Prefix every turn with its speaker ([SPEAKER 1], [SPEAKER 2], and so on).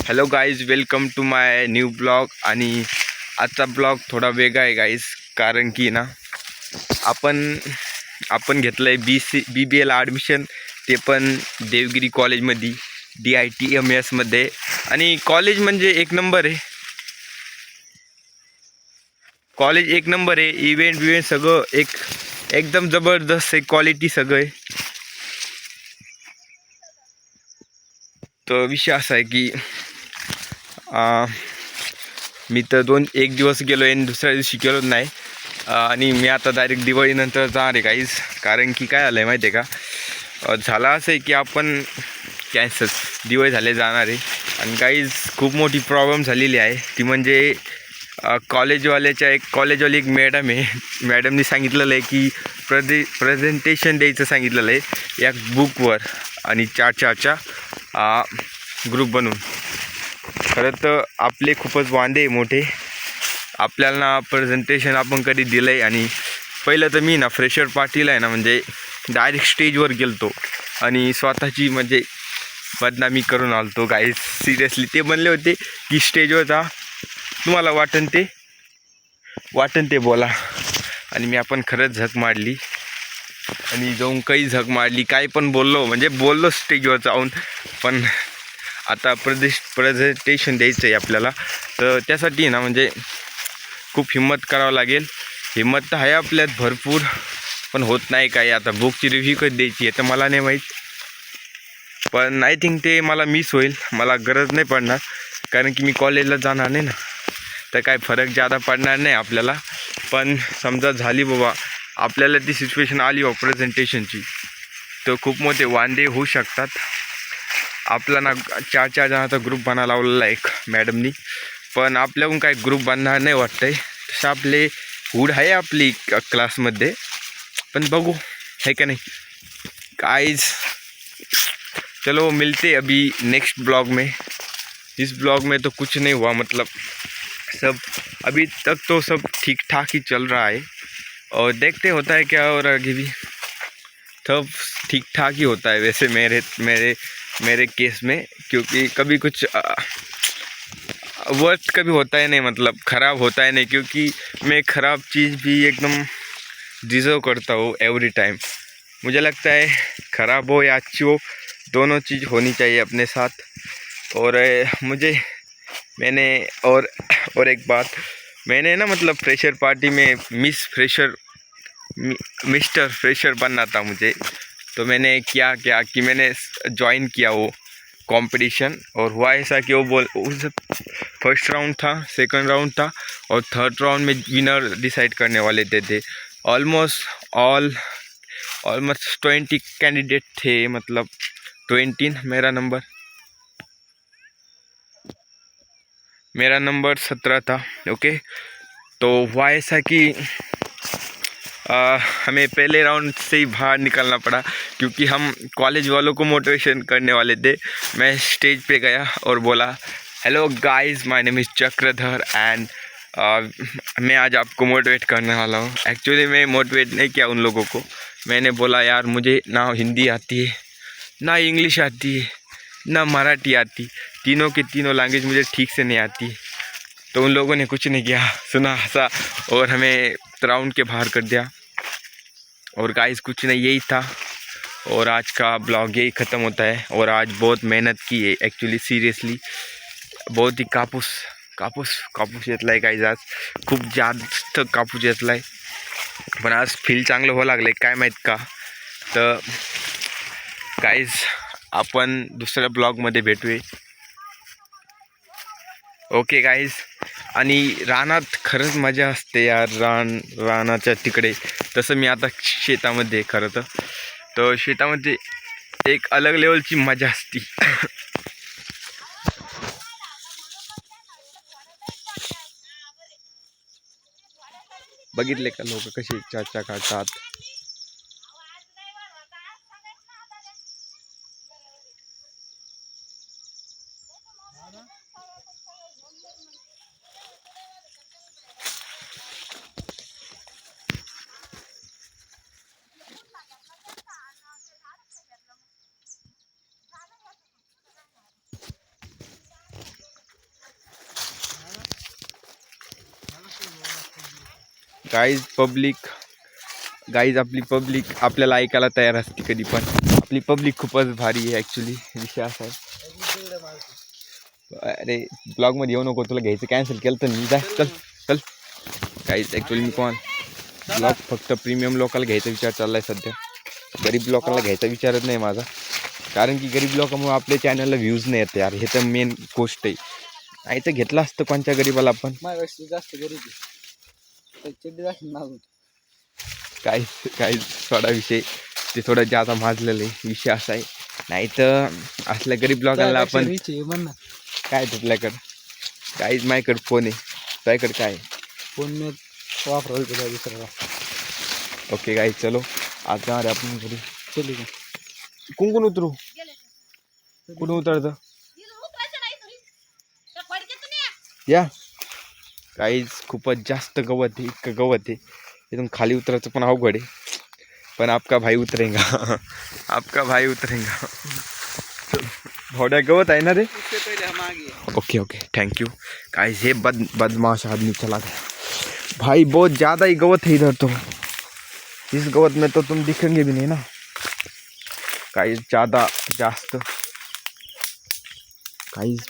[SPEAKER 1] Hello guys, welcome to my new blog. आणि आजचा blog थोडा वेगळा आहे गाईज, कारण की ना आपण घेतलं आहे BBAला ॲडमिशन, ते पण देवगिरी कॉलेजमध्ये DITMS आणि कॉलेज म्हणजे एक नंबर आहे. कॉलेज एक नंबर आहे. इव्हेंट सगळं एकदम जबरदस्त आहे. क्वालिटी सगळं आहे. तर विषय असा आहे की मी तर एक दिवस गेलो आहे आणि दुसऱ्या दिवशी गेलोच नाही. आणि मी आता डायरेक्ट दिवाळीनंतर जाणार आहे गाईज. कारण की काय झालं आहे माहिती आहे का, झालं असं आहे की आपण कॅन्सल दिवाळी झाले जाणार आहे. आणि गाईज खूप मोठी प्रॉब्लेम झालेली आहे. ती म्हणजे कॉलेजवाली एक मॅडम आहे. मॅडमनी सांगितलेलं आहे की प्रेझेंटेशन द्यायचं सांगितलेलं आहे या बुकवर, आणि चारच्या ग्रुप बनवून. खरं तर आपले खूपच वांदे मोठे. आपल्याला ना प्रेझेंटेशन आपण कधी दिलं आहे. आणि पहिलं तर मी ना फ्रेशर पार्टीला आहे ना, म्हणजे डायरेक्ट स्टेजवर गेलतो आणि स्वतःची म्हणजे बदनामी करून आलतो गाईज. सिरियसली ते म्हणले होते की स्टेजवर जा, तुम्हाला वाटन ते बोला. आणि मी आपण खरंच झक मारली आणि जाऊन काही झक मारली, काही पण बोललो स्टेजवर जाऊन. पण आता प्रेझेंटेशन द्यायचं आहे आपल्याला, तर त्यासाठी ना म्हणजे खूप हिम्मत करावं लागेल. हिम्मत तर आहे आपल्यात भरपूर, पण होत नाही काही. आता बुकची रिव्ह्यू कधी द्यायची आहे तर मला नाही माहीत, पण आय थिंक ते मला मिस होईल. मला गरज नाही पडणार, कारण की मी कॉलेजला जाणार नाही ना, तर काय फरक जादा पडणार नाही आपल्याला. पण समजा झाली बाबा आपल्याला ती सिच्युएशन आली प्रेझेंटेशनची, तर खूप मोठे वांदे होऊ शकतात. आपला ना चार जणांचा ग्रुप बनायला लावलेला एक मॅडमनी, पण आपल्याहून काही ग्रुप बनणार नाही वाटतं आहे. तसं आपले हुड आहे आपली क्लासमध्ये, पण बघू है का नाही गाइस. चलो मिलते अभी नेक्स्ट ब्लॉग में. इस ब्लॉग में तो कुछ नहीं हुआ, मतलब सब अभी तक तो सब ठीक ठाक ही चल रहा है, और देखते होता है क्या, और आगे भी सब ठीक ठाक ही होता है वैसे मेरे केस में. क्योंकि कभी कुछ वर्स्ट कभी होता है नहीं, मतलब ख़राब होता है नहीं, क्योंकि मैं ख़राब चीज़ भी एकदम डिज़र्व करता हूँ एवरी टाइम. मुझे लगता है ख़राब हो या अच्छी हो, दोनों चीज़ होनी चाहिए अपने साथ. और मैंने और एक बात, मैंने ना मतलब फ्रेशर पार्टी में मिस्टर फ्रेशर बनना था मुझे. तो मैंने क्या कि मैंने ज्वाइन किया वो कंपटीशन, और हुआ ऐसा कि उस फर्स्ट राउंड था, सेकंड राउंड था, और थर्ड राउंड में विनर डिसाइड करने वाले थे. ऑलमोस्ट 20 कैंडिडेट थे, मतलब 20. मेरा नंबर 17 था. ओके, तो हुआ ऐसा कि हमें पहले राउंड से ही बाहर निकलना पड़ा, क्योंकि हम कॉलेज वालों को मोटिवेशन करने वाले थे. मैं स्टेज पे गया और बोला, hello guys, my name is Chakradhar, end मैं आज आपको मोटिवेट करने वाला हूँ. एक्चुअली मैं मोटिवेट नहीं किया उन लोगों को. मैंने बोला यार मुझे ना हिंदी आती है, ना इंग्लिश आती है, ना मराठी आती. तीनों की तीनों लैंग्वेज मुझे ठीक से नहीं आती. तो उन लोगों ने कुछ नहीं किया, सुना, हंसा और हमें राउंड के बाहर कर दिया. और गाइस कुछ नहीं, यही था. और आज का ब्लॉग यही ख़त्म होता है. और आज बहुत मेहनत की है ॲक्च्युली, सिरियसली बहुत ही कापूस येतला आहे गाईज. आज खूप जास्त कापूस येतला आहे, पण आज फील चांगलं व्हावं लागलं आहे, काय माहीत का. तर गाईज आपण दुसऱ्या ब्लॉगमध्ये भेटूया. Okay guys. आणि रानात खरंच मजा असते यार, रानाच्या तिकडे. तसं मी आता शेतामध्ये खरं तर शेतामध्ये एक अलग लेवलची मजा असती. बघितले का लोक कसे चर्चा काढतात. गाईज आपली पब्लिक आपल्याला ऐकायला तयार असते कधी पण. आपली पब्लिक खूपच भारी आहे ॲक्च्युली. विषय असा आहे. अरे ब्लॉगमध्ये येऊ नको, तुला घ्यायचं कॅन्सल केलं तर मी. चल चल. गाईज ॲक्च्युली मी ब्लॉग फक्त प्रीमियम लोकांना घ्यायचा विचार चालला आहे सध्या. गरीब लोकांना घ्यायचा विचारच नाही माझा, कारण की गरीब लोकांमुळे आपल्या चॅनलला व्ह्यूज नाही येते यार. हे तर मेन गोष्ट आहे. नाही तर घेतलं असतं कोणत्या गरीबाला आपण.
[SPEAKER 2] जास्त गरीब
[SPEAKER 1] काही थोडा विषय ते थोडं जादा माजलेलं आहे. विषय असा आहे. नाही तर असल्या गरीब लोकांना आपण काय तुझल्याकडं काहीच. माझ्याकडे फोन आहे, तुझ्याकडे काय
[SPEAKER 2] फोन मी वापरायला दुसरा.
[SPEAKER 1] ओके गाईज चलो आज जाणार आहे आपण घरी.
[SPEAKER 2] चल
[SPEAKER 1] कुंकून उतरू. कुठून उतरतं या. काहीच खूपच जास्त गवत आहे, इतकं गवत आहे. इथून खाली उतरायचं पण अवघड आहे. पण आपका भाई उतरेगा. आपका भाई उतरेगा. थोड्या गवत आहे ना रे. Okay okay thank you. Guys ये बदमाश आदमी चला गया भाई. बहुत ज़्यादा ही गवत है इधर तो. इस गवत में तो तुम दिखेंगे भी नहीं ना. गाइस ज़्यादा जास्त गाइस